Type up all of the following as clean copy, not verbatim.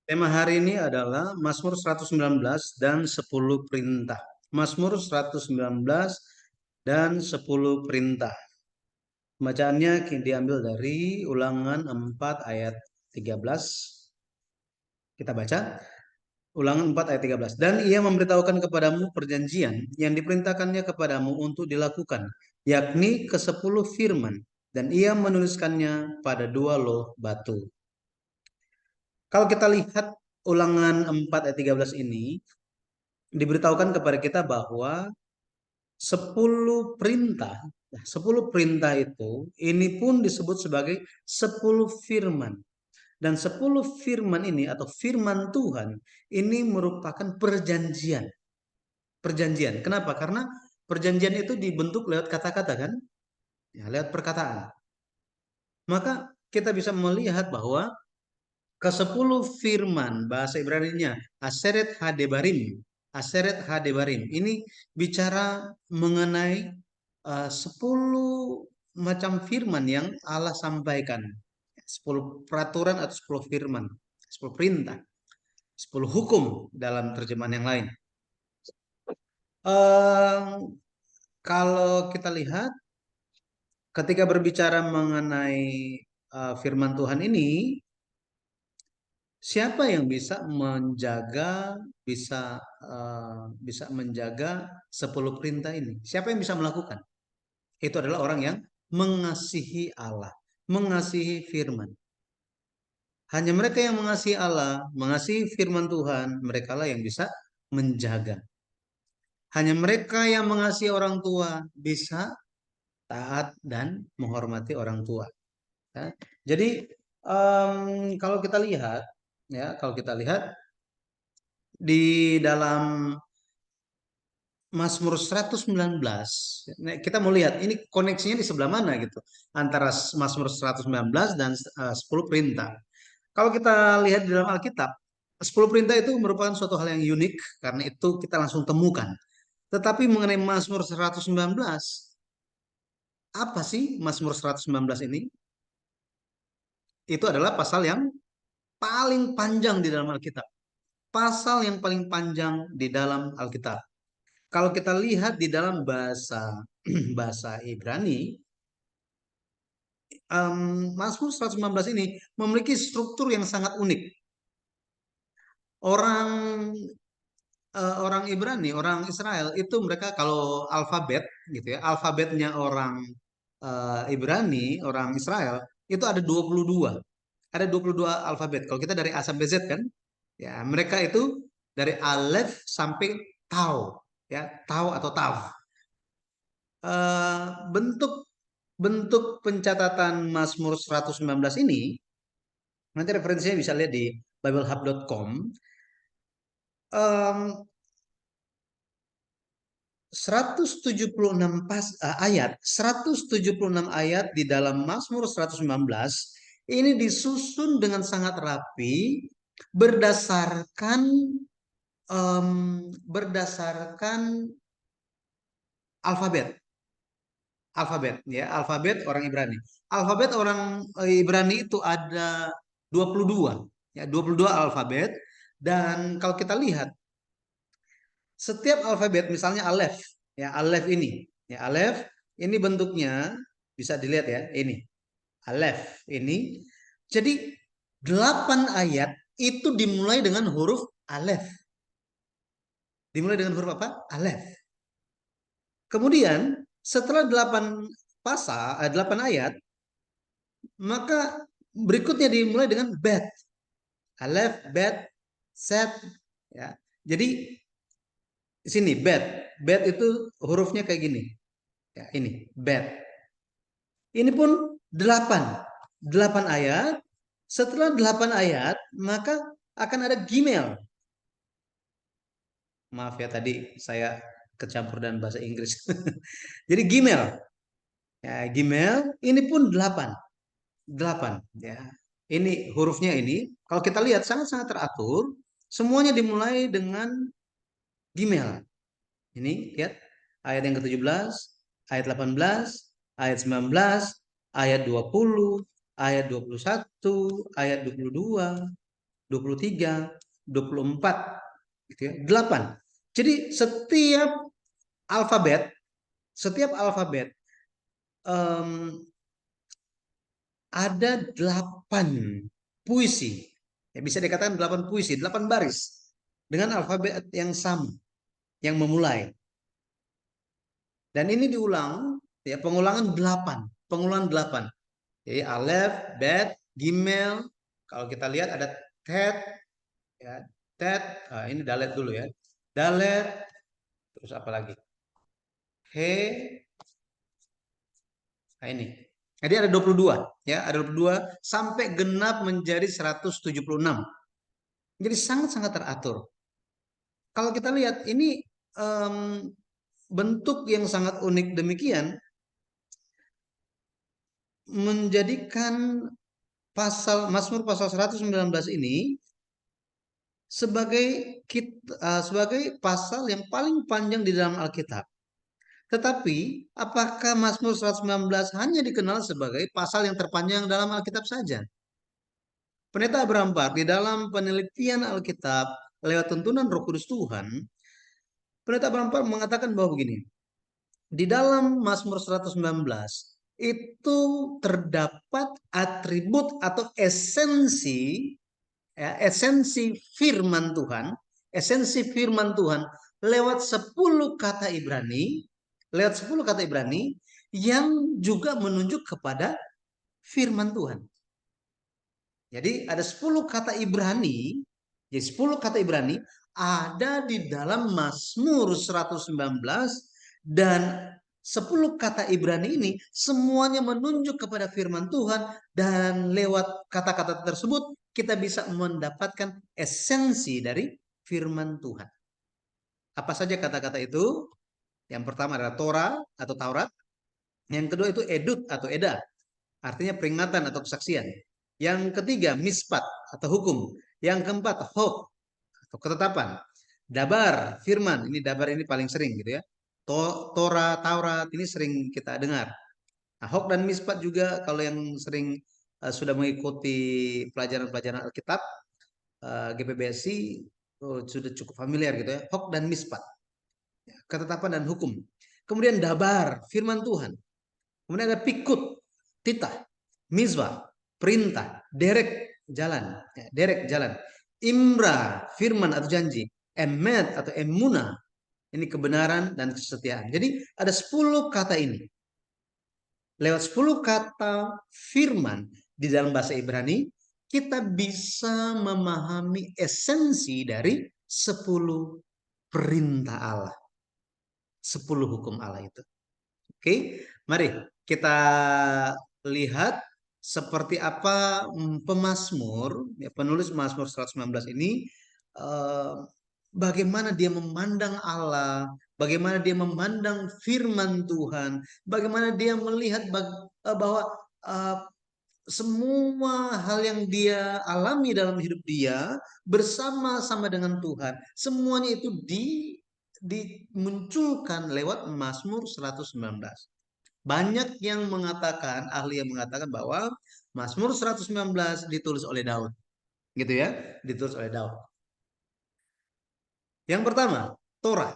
Tema hari ini adalah Mazmur 119 dan 10 perintah. Mazmur 119 dan 10 perintah. Bacaannya diambil dari Ulangan 4 ayat 13. Kita baca Ulangan 4 ayat 13. Dan ia memberitahukan kepadamu perjanjian yang diperintahkannya kepadamu untuk dilakukan, yakni ke-10 firman, dan ia menuliskannya pada 2 loh batu. Kalau kita lihat Ulangan 4 ayat 13 ini, diberitahukan kepada kita bahwa 10 perintah, 10 perintah itu ini pun disebut sebagai 10 firman. Dan 10 firman ini atau firman Tuhan ini merupakan perjanjian. Perjanjian. Kenapa? Karena perjanjian itu dibentuk lewat kata-kata kan? Ya, lewat perkataan. Maka kita bisa melihat bahwa ke-10 firman bahasa Ibrani-nya Aseret Hadebarim. Aseret Hadebarim. Ini bicara mengenai 10 macam firman yang Allah sampaikan. 10 peraturan atau 10 firman. 10 perintah. 10 hukum dalam terjemahan yang lain. Eh, Kalau kita lihat ketika berbicara mengenai firman Tuhan ini, siapa yang bisa menjaga, bisa bisa menjaga 10 perintah ini? Siapa yang bisa melakukan? Itu adalah orang yang mengasihi Allah, mengasihi firman. Hanya mereka yang mengasihi Allah, mengasihi firman Tuhan, mereka lah yang bisa menjaga. Hanya mereka yang mengasihi orang tua bisa taat dan menghormati orang tua. Ya. Jadi kalau kita lihat, ya kalau kita lihat di dalam Mazmur 119, nah, kita mau lihat ini koneksinya di sebelah mana gitu antara Mazmur 119 dan 10 perintah. Kalau kita lihat di dalam Alkitab, 10 perintah itu merupakan suatu hal yang unik karena itu kita langsung temukan. Tetapi mengenai Mazmur 119, apa sih Mazmur 119 ini? Itu adalah pasal yang paling panjang di dalam Alkitab. Pasal yang paling panjang di dalam Alkitab. Kalau kita lihat di dalam bahasa bahasa Ibrani, Mazmur 119 ini memiliki struktur yang sangat unik. Orang orang Ibrani, orang Israel itu mereka kalau alfabet gitu ya, alfabetnya orang Ibrani, orang Israel itu ada 22. Ada 22 alfabet. Kalau kita dari A sampai Z kan, ya mereka itu dari Alef sampai Tau, ya Tau atau Tav. Bentuk bentuk pencatatan Mazmur 119 ini, nanti referensinya bisa lihat di biblehub.com. 176 ayat, 176 ayat di dalam Mazmur 119 ini disusun dengan sangat rapi berdasarkan berdasarkan alfabet. Alfabet ya, alfabet orang Ibrani. Alfabet orang Ibrani itu ada 22 ya, 22 alfabet dan kalau kita lihat setiap alfabet misalnya alef ya, alef ini ya, alef ini bentuknya bisa dilihat ya, ini alef ini. Jadi 8 ayat itu dimulai dengan huruf alef. Dimulai dengan huruf apa? Alef. Kemudian setelah 8 pasal, 8 ayat, maka berikutnya dimulai dengan bet. Alef, bet, set ya. Jadi di sini bet. Bet itu hurufnya kayak gini. Ya, ini bet. Ini pun 8. 8 ayat. Setelah 8 ayat, maka akan ada gimel. Maaf ya tadi saya kecampur dan bahasa Inggris. Jadi gimel. Ya, gimel ini pun 8. 8 ya. Ini hurufnya ini kalau kita lihat sangat-sangat teratur, semuanya dimulai dengan gimel. Ini lihat ayat yang ke-17, ayat 18, ayat 19, ayat 20, ayat 21, ayat 22. 23, 24, gitu ya, 8. Jadi setiap alfabet ada 8 puisi. Ya, bisa dikatakan 8 puisi, 8 baris dengan alfabet yang sama, yang memulai. Dan ini diulang, ya, pengulangan 8, pengulangan 8. Jadi alef, bet, gimel. Kalau kita lihat ada tet, ya, tet. Ini dalet dulu ya. Dalet, terus apa lagi? He. Nah ini. Jadi ada 22, ya, ada 22 sampai genap menjadi 176. Jadi sangat-sangat teratur. Kalau kita lihat ini bentuk yang sangat unik demikian menjadikan Mazmur pasal 119 ini sebagai pasal yang paling panjang di dalam Alkitab. Tetapi apakah Mazmur 119 hanya dikenal sebagai pasal yang terpanjang dalam Alkitab saja? Pendeta Abraham Park di dalam penelitian Alkitab lewat tuntunan Roh Kudus Tuhan, Pendeta Abraham Park mengatakan bahwa begini, di dalam Mazmur 119 itu terdapat atribut atau esensi, ya, esensi firman Tuhan lewat 10 kata Ibrani, yang juga menunjuk kepada firman Tuhan. Jadi ada 10 kata Ibrani, jadi 10 kata Ibrani ada di dalam Mazmur 119, dan 10 kata Ibrani ini semuanya menunjuk kepada firman Tuhan, dan lewat kata-kata tersebut kita bisa mendapatkan esensi dari firman Tuhan. Apa saja kata-kata itu? Yang pertama adalah Torah atau Taurat. Yang kedua itu Edut atau Eda, artinya peringatan atau kesaksian. Yang ketiga Mispat atau hukum. Yang keempat Hok atau ketetapan. Dabar, firman. Ini dabar ini paling sering gitu ya. Torah, Taurat ini sering kita dengar. Nah, Hok dan Mispat juga kalau yang sering sudah mengikuti pelajaran-pelajaran Alkitab, GPBSI, sudah cukup familiar gitu ya. Hok dan Mispat, ketetapan dan hukum. Kemudian dabar, firman Tuhan. Kemudian ada pikut, titah, mizwah, perintah, derek jalan, ya, derek jalan. Imra, firman atau janji. Emet atau emuna, ini kebenaran dan kesetiaan. Jadi ada 10 kata ini. Lewat 10 kata firman di dalam bahasa Ibrani, kita bisa memahami esensi dari 10 perintah Allah. 10 hukum Allah itu. Oke, mari kita lihat seperti apa pemazmur, ya, penulis Mazmur 119 ini, eh, bagaimana dia memandang Allah, bagaimana dia memandang firman Tuhan, bagaimana dia melihat bahwa eh, semua hal yang dia alami dalam hidup dia bersama-sama dengan Tuhan, semuanya itu dimunculkan lewat Mazmur 119. Banyak yang mengatakan, ahli yang mengatakan bahwa Mazmur 119 ditulis oleh Daud. Gitu ya, ditulis oleh Daud. Yang pertama, Torah.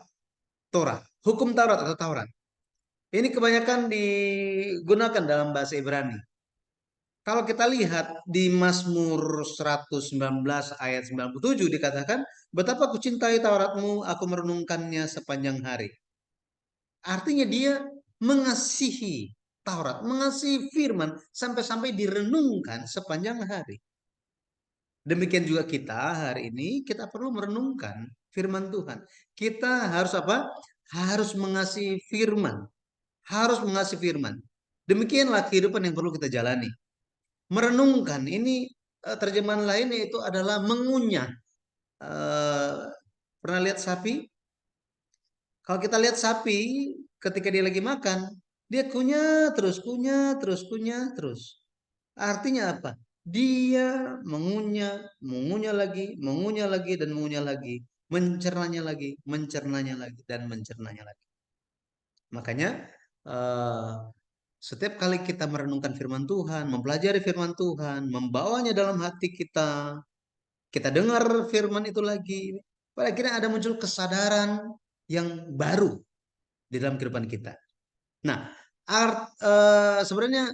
Torah, hukum Taurat atau Taurat. Ini kebanyakan digunakan dalam bahasa Ibrani. Kalau kita lihat di Mazmur 119 ayat 97 dikatakan, betapa ku cintai Tauratmu, aku merenungkannya sepanjang hari. Artinya dia mengasihi Taurat, mengasihi firman sampai-sampai direnungkan sepanjang hari. Demikian juga kita hari ini, kita perlu merenungkan firman Tuhan. Kita harus apa? Harus mengasihi firman. Harus mengasihi firman. Demikianlah kehidupan yang perlu kita jalani. Merenungkan ini, terjemahan lainnya itu adalah mengunyah. Pernah lihat sapi? Kalau kita lihat sapi ketika dia lagi makan, dia kunyah terus, kunyah terus, kunyah terus. Artinya apa? Dia mengunyah, mengunyah lagi dan mengunyah lagi, mencernanya lagi dan mencernanya lagi. Makanya setiap kali kita merenungkan firman Tuhan, mempelajari firman Tuhan, membawanya dalam hati kita, Kita dengar firman itu lagi. Pada akhirnya ada muncul kesadaran yang baru di dalam kehidupan kita. Nah, sebenarnya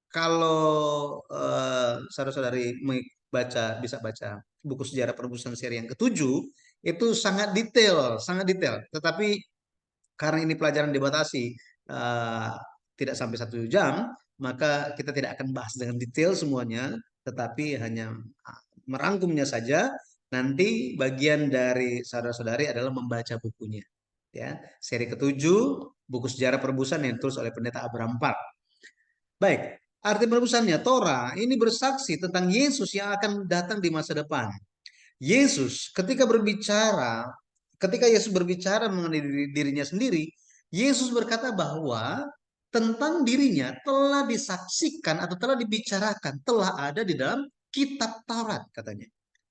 kalau saudara-saudari bisa baca buku sejarah penebusan seri yang ketujuh, itu sangat detail, sangat detail. Tetapi karena ini pelajaran dibatasi eh, tidak sampai 1 jam, maka kita tidak akan bahas dengan detail semuanya, tetapi hanya merangkumnya saja. Nanti bagian dari saudara-saudari adalah membaca bukunya. Ya, seri ketujuh, buku sejarah perebusan yang ditulis oleh pendeta Abraham Park. Baik, arti penebusannya, Torah ini bersaksi tentang Yesus yang akan datang di masa depan. Yesus ketika Yesus berbicara mengenai dirinya sendiri, Yesus berkata bahwa tentang dirinya telah disaksikan atau telah dibicarakan, telah ada di dalam kitab Taurat katanya.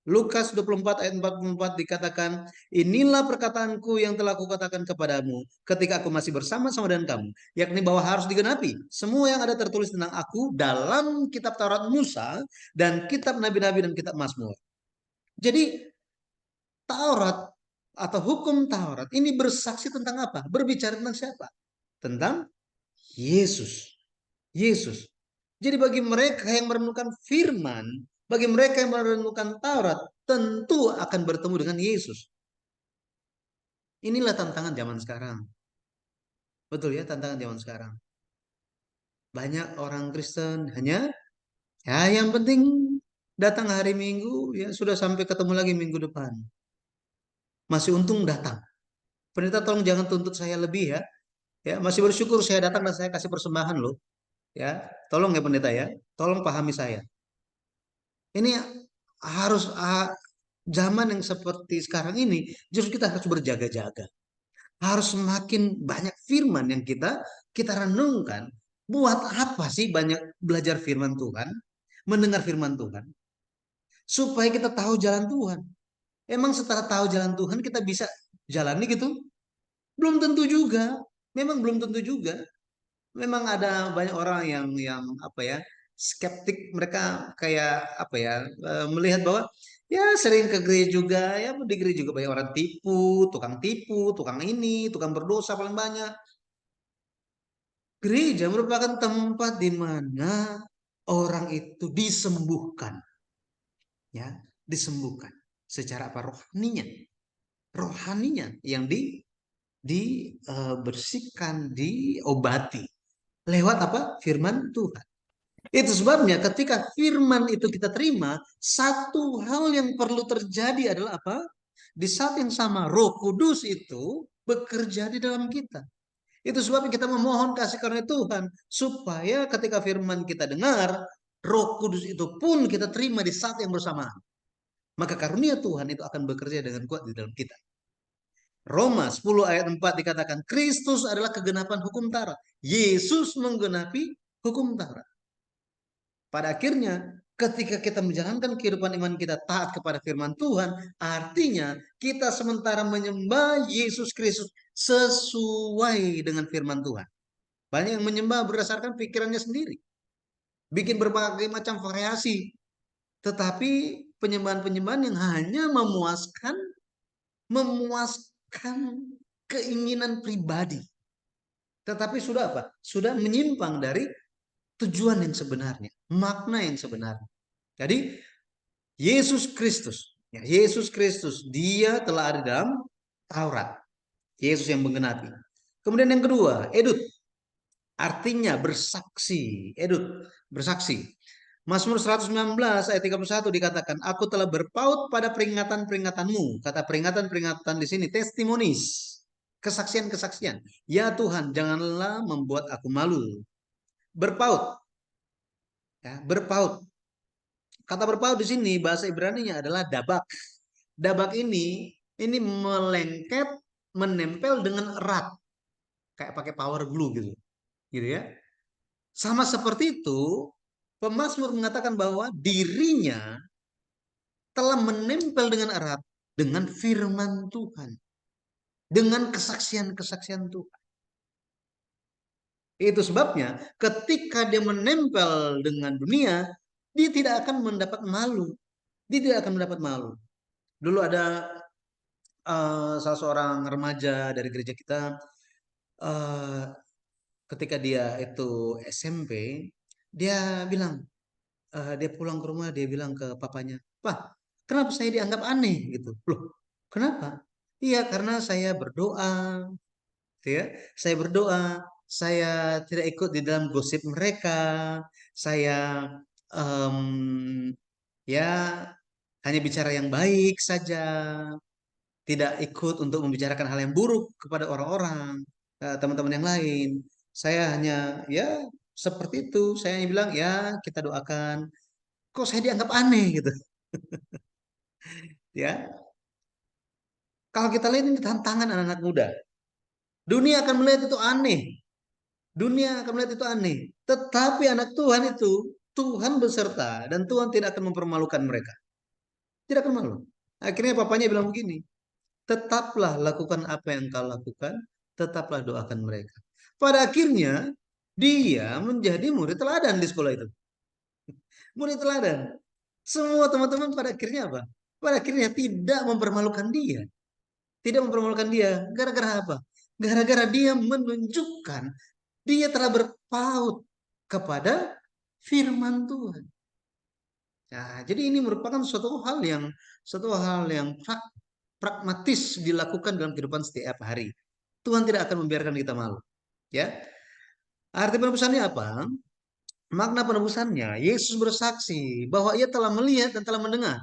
Lukas 24 ayat 44 dikatakan, inilah perkataanku yang telah kukatakan kepadamu ketika aku masih bersama-sama dengan kamu, yakni bahwa harus digenapi semua yang ada tertulis tentang aku dalam kitab Taurat Musa dan kitab Nabi-Nabi dan kitab Mazmur. Jadi Taurat atau hukum Taurat ini bersaksi tentang apa? Berbicara tentang siapa? Tentang Yesus. Yesus. Jadi bagi mereka yang merenungkan firman, bagi mereka yang merenungkan Taurat, tentu akan bertemu dengan Yesus. Inilah tantangan zaman sekarang. Betul ya, tantangan zaman sekarang. Banyak orang Kristen hanya ya yang penting datang hari Minggu ya sudah sampai ketemu lagi minggu depan. Masih untung datang. Pendeta tolong jangan tuntut saya lebih ya. Ya, masih bersyukur saya datang dan saya kasih persembahan loh. Ya, tolong ya pendeta ya. Tolong pahami saya. Ini harus zaman yang seperti sekarang ini justru kita harus berjaga-jaga. Harus semakin banyak firman yang kita renungkan. Buat apa sih banyak belajar firman Tuhan, mendengar firman Tuhan, supaya kita tahu jalan Tuhan. Emang setelah tahu jalan Tuhan kita bisa jalani gitu? Belum tentu juga. Memang belum tentu juga. Memang ada banyak orang yang apa ya skeptik, mereka kayak apa ya melihat bahwa ya sering ke gereja juga, ya di gereja juga banyak orang tipu, tukang ini, tukang berdosa paling banyak. Gereja merupakan tempat di mana orang itu disembuhkan, ya, disembuhkan secara apa rohaninya, rohaninya yang dibersihkan, diobati lewat apa? Firman Tuhan. Itu sebabnya ketika firman itu kita terima, satu hal yang perlu terjadi adalah apa? Di saat yang sama Roh Kudus itu bekerja di dalam kita. Itu sebabnya kita memohon kasih karunia Tuhan supaya ketika firman kita dengar, Roh Kudus itu pun kita terima di saat yang bersamaan. Maka karunia Tuhan itu akan bekerja dengan kuat di dalam kita. Roma 10 ayat 4 dikatakan Kristus adalah kegenapan hukum Taurat. Yesus menggenapi hukum Taurat. Pada akhirnya, ketika kita menjalankan kehidupan iman kita taat kepada firman Tuhan, artinya kita sementara menyembah Yesus Kristus sesuai dengan firman Tuhan. Banyak yang menyembah berdasarkan pikirannya sendiri. Bikin berbagai macam variasi. Tetapi penyembahan-penyembahan yang hanya memuaskan keinginan pribadi. Tetapi sudah apa? Sudah menyimpang dari tujuan yang sebenarnya, makna yang sebenarnya. Jadi Yesus Kristus, ya, Yesus Kristus, dia telah ada dalam Taurat. Yesus yang menggenapi. Kemudian yang kedua, edut, artinya bersaksi. Edut, bersaksi. Mazmur 119 ayat 31 dikatakan, aku telah berpaut pada peringatan-peringatanmu. Kata peringatan-peringatan di sini, testimonis, kesaksian-kesaksian. Ya Tuhan, janganlah membuat aku malu. Berpaut, ya, berpaut. Kata berpaut di sini bahasa Ibrani-nya adalah dabak. Dabak ini melengket, menempel dengan erat, kayak pakai power glue gitu, gitu ya. Sama seperti itu, pemazmur mengatakan bahwa dirinya telah menempel dengan erat dengan firman Tuhan, dengan kesaksian-kesaksian Tuhan. Itu sebabnya ketika dia menempel dengan dunia, dia tidak akan mendapat malu. Dia tidak akan mendapat malu. Dulu ada salah seorang remaja dari gereja kita, eh, ketika dia itu SMP, dia bilang, dia pulang ke rumah, dia bilang ke papanya, "Pak, kenapa saya dianggap aneh gitu?" Loh, kenapa? Iya, karena saya berdoa, gitu ya. Saya berdoa, saya tidak ikut di dalam gosip mereka, saya em, ya hanya bicara yang baik saja, tidak ikut untuk membicarakan hal yang buruk kepada orang-orang, teman-teman yang lain. Saya hanya ya seperti itu. Saya hanya bilang ya kita doakan. Kok saya dianggap aneh gitu, ya. Kalau kita lihat ini tantangan anak-anak muda. Dunia akan melihat itu aneh. Dunia akan melihat itu aneh. Tetapi anak Tuhan itu, Tuhan beserta dan Tuhan tidak akan mempermalukan mereka. Tidak akan malu. Akhirnya papanya bilang begini, tetaplah lakukan apa yang kau lakukan, tetaplah doakan mereka. Pada akhirnya, dia menjadi murid teladan di sekolah itu. Murid teladan. Semua teman-teman pada akhirnya apa? Pada akhirnya tidak mempermalukan dia. Tidak mempermalukan dia. Gara-gara apa? Gara-gara dia menunjukkan dia telah berpaut kepada firman Tuhan. Nah, jadi ini merupakan suatu hal yang pragmatis dilakukan dalam kehidupan setiap hari. Tuhan tidak akan membiarkan kita malu. Ya, arti penebusannya apa? Makna penebusannya, Yesus bersaksi bahwa ia telah melihat dan telah mendengar.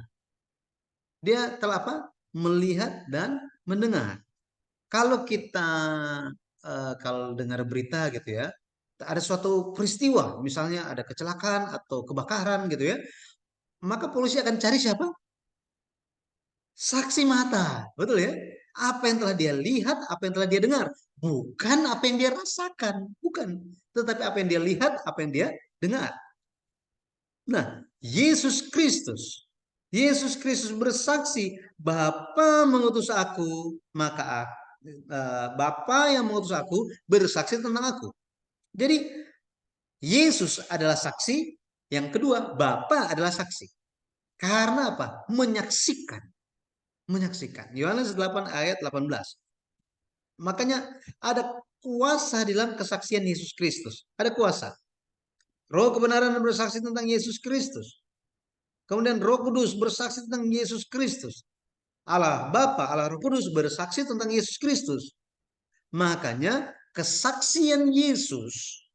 Dia telah apa? Melihat dan mendengar. Kalau kita kalau dengar berita gitu ya, ada suatu peristiwa, misalnya ada kecelakaan atau kebakaran gitu ya, maka polisi akan cari siapa? Saksi mata, betul ya? Apa yang telah dia lihat, apa yang telah dia dengar, bukan apa yang dia rasakan, bukan. Tetapi apa yang dia lihat, apa yang dia dengar. Nah, Yesus Kristus bersaksi, Bapa mengutus aku, maka Bapa yang mengutus aku bersaksi tentang aku. Jadi Yesus adalah saksi, yang kedua Bapa adalah saksi. Karena apa? Menyaksikan, menyaksikan. Yohanes 8 ayat 18. Makanya ada kuasa di dalam kesaksian Yesus Kristus. Ada kuasa. Roh kebenaran bersaksi tentang Yesus Kristus. Kemudian Roh Kudus bersaksi tentang Yesus Kristus. Allah Bapa, Allah Roh Kudus bersaksi tentang Yesus Kristus. Makanya kesaksian Yesus,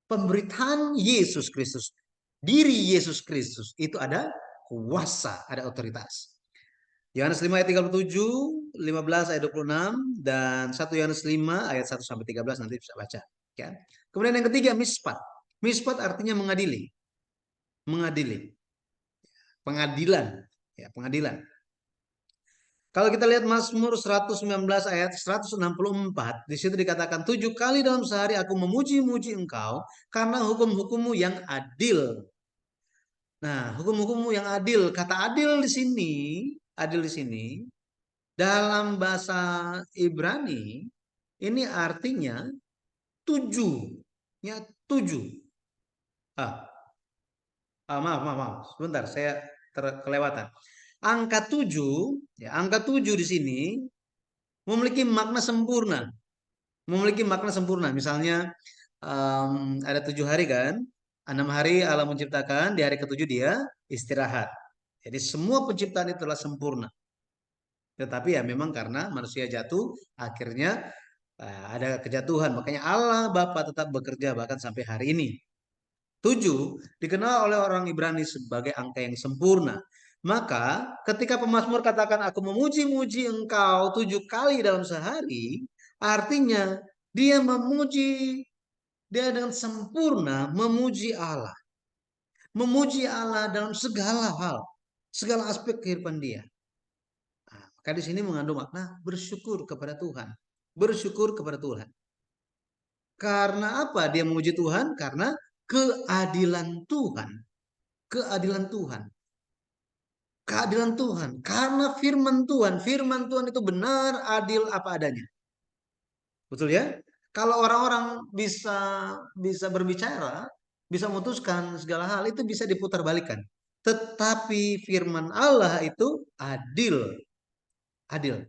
pemberitaan Yesus Kristus, diri Yesus Kristus itu ada kuasa, ada otoritas. Yohanes 5 ayat 37, 15 ayat 26 dan 1 Yohanes 5 ayat 1 sampai 13 nanti bisa baca, ya. Kemudian yang ketiga mispat. Mispat artinya mengadili. Mengadili. Pengadilan, ya, pengadilan. Kalau kita lihat Mazmur 119 ayat 164, di situ dikatakan 7 kali dalam sehari aku memuji-muji engkau karena hukum-hukummu yang adil. Nah, hukum-hukummu yang adil, kata adil di sini dalam bahasa Ibrani ini artinya tujuh, ya tujuh. Ah, maaf, sebentar, saya kelewatan. Angka tujuh, ya angka tujuh di sini memiliki makna sempurna, memiliki makna sempurna. Misalnya ada 7 hari kan, 6 hari Allah menciptakan, di hari ketujuh dia istirahat. Jadi semua penciptaan itu telah sempurna. Tetapi ya memang karena manusia jatuh, akhirnya ada kejatuhan. Makanya Allah Bapa tetap bekerja bahkan sampai hari ini. 7 dikenal oleh orang Ibrani sebagai angka yang sempurna. Maka ketika pemazmur katakan aku memuji-muji engkau 7 kali dalam sehari, artinya dia memuji, dia dengan sempurna memuji Allah. Memuji Allah dalam segala hal, segala aspek kehidupan dia. Nah, maka di sini mengandung makna bersyukur kepada Tuhan. Bersyukur kepada Tuhan. Karena apa dia memuji Tuhan? Karena keadilan Tuhan. Keadilan Tuhan. Keadilan Tuhan. Karena firman Tuhan itu benar, adil, apa adanya. Betul ya? Kalau orang-orang bisa bisa berbicara, bisa memutuskan segala hal itu bisa diputar balikan. Tetapi firman Allah itu adil. Adil.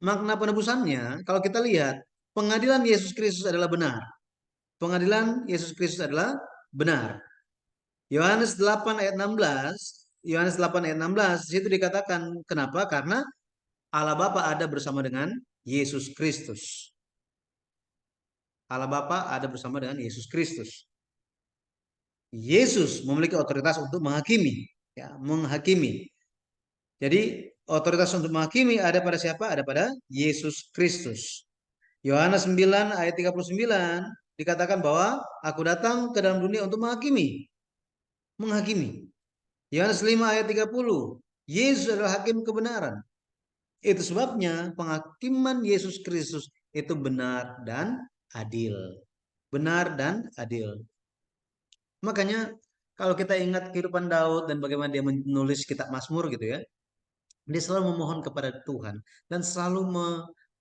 Makna penebusannya, kalau kita lihat, pengadilan Yesus Kristus adalah benar. Pengadilan Yesus Kristus adalah benar. Yohanes 8 ayat 16, Yohanes 8 ayat 16, di situ dikatakan kenapa? Karena Allah Bapa ada bersama dengan Yesus Kristus. Allah Bapa ada bersama dengan Yesus Kristus. Yesus memiliki otoritas untuk menghakimi, ya, menghakimi. Jadi otoritas untuk menghakimi ada pada siapa? Ada pada Yesus Kristus. Yohanes 9 ayat 39 dikatakan bahwa aku datang ke dalam dunia untuk menghakimi. Menghakimi. Yohanes 5 ayat 30. Yesus adalah hakim kebenaran. Itu sebabnya penghakiman Yesus Kristus itu benar dan adil. Benar dan adil. Makanya kalau kita ingat kehidupan Daud dan bagaimana dia menulis kitab Mazmur gitu ya. Dia selalu memohon kepada Tuhan dan selalu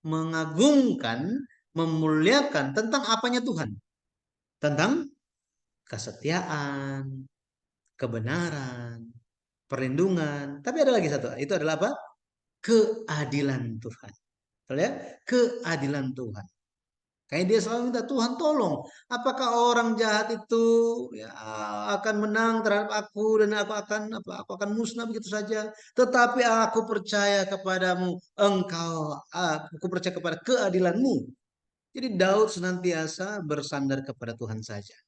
mengagungkan, memuliakan tentang apanya Tuhan. Tentang kesetiaan, kebenaran, perlindungan. Tapi ada lagi satu, itu adalah apa? Keadilan Tuhan. Ya? Keadilan Tuhan. Kayak dia selalu minta Tuhan tolong. Apakah orang jahat itu ya, akan menang terhadap aku dan aku akan musnah begitu saja. Tetapi aku percaya kepadamu, aku percaya kepada keadilanmu. Jadi Daud senantiasa bersandar kepada Tuhan saja.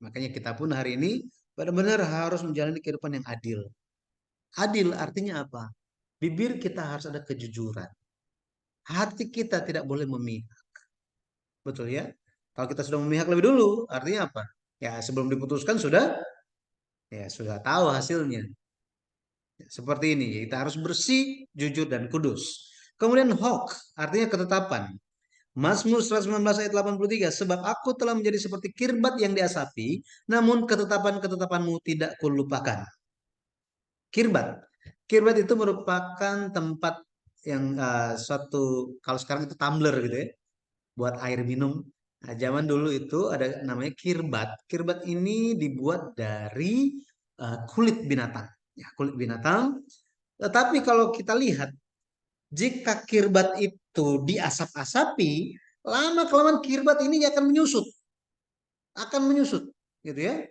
Makanya kita pun hari ini benar-benar harus menjalani kehidupan yang adil. Adil artinya apa? Bibir kita harus ada kejujuran. Hati kita tidak boleh memihak. Betul ya? Kalau kita sudah memihak lebih dulu, artinya apa? Ya sebelum diputuskan sudah tahu hasilnya. Ya, seperti ini, kita harus bersih, jujur dan kudus. Kemudian hok, artinya ketetapan. Mazmur 119 ayat 83, sebab aku telah menjadi seperti kirbat yang diasapi, namun ketetapan-ketetapanmu tidak kulupakan. Kirbat. Kirbat itu merupakan tempat yang suatu, kalau sekarang itu tumbler gitu ya, buat air minum. Nah, zaman dulu itu ada namanya kirbat. Kirbat ini dibuat dari kulit binatang. Ya, kulit binatang. Tetapi kalau kita lihat, jika kirbat itu diasap-asapi, lama-kelamaan kirbat ini akan menyusut, gitu ya.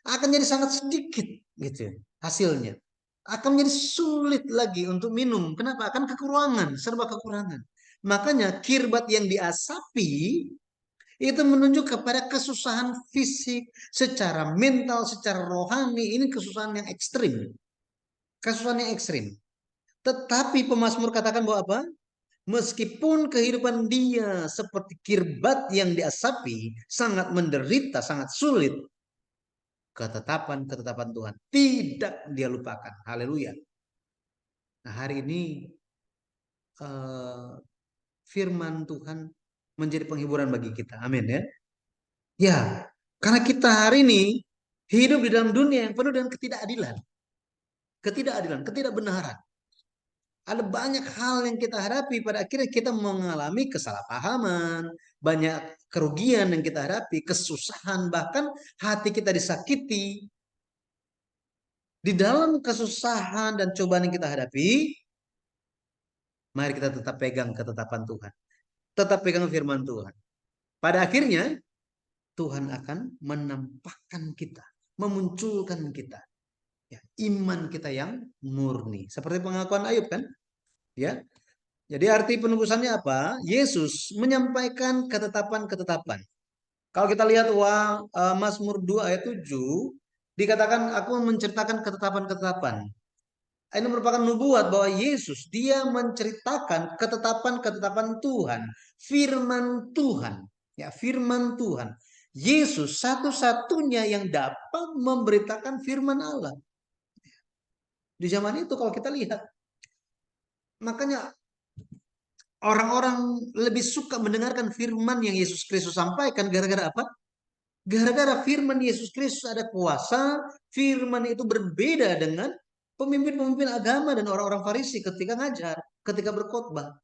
Akan jadi sangat sedikit, gitu ya, hasilnya. Akan menjadi sulit lagi untuk minum. Kenapa? Akan kekurangan, serba kekurangan. Makanya kirbat yang diasapi itu menunjuk kepada kesusahan fisik, secara mental, secara rohani. Ini kesusahan yang ekstrim. Kesusahan yang ekstrim. Tetapi pemazmur katakan bahwa apa? Meskipun kehidupan dia seperti kirbat yang diasapi, sangat menderita, sangat sulit. Ketetapan-ketetapan Tuhan tidak dia lupakan. Haleluya. Nah hari ini uh, firman Tuhan menjadi penghiburan bagi kita. Amin ya. Ya, karena kita hari ini hidup di dalam dunia yang penuh dengan ketidakadilan. Ketidakadilan, ketidakbenaran. Ada banyak hal yang kita hadapi, pada akhirnya kita mengalami kesalahpahaman, banyak kerugian yang kita hadapi, kesusahan, bahkan hati kita disakiti. Di dalam kesusahan dan cobaan yang kita hadapi, mari kita tetap pegang ketetapan Tuhan. Tetap pegang firman Tuhan. Pada akhirnya, Tuhan akan menampakkan kita, memunculkan kita. Ya, iman kita yang murni. Seperti pengakuan Ayub kan? Ya. Jadi arti penebusannya apa? Yesus menyampaikan ketetapan-ketetapan. Kalau kita lihat Mazmur 2 ayat 7 dikatakan aku menceritakan ketetapan-ketetapan. Ini merupakan nubuat bahwa Yesus dia menceritakan ketetapan-ketetapan Tuhan, firman Tuhan, ya firman Tuhan. Yesus satu-satunya yang dapat memberitakan firman Allah. Di zaman itu kalau kita lihat, makanya orang-orang lebih suka mendengarkan firman yang Yesus Kristus sampaikan gara-gara apa? Gara-gara firman Yesus Kristus ada kuasa, firman itu berbeda dengan pemimpin-pemimpin agama dan orang-orang Farisi ketika ngajar, ketika berkhotbah.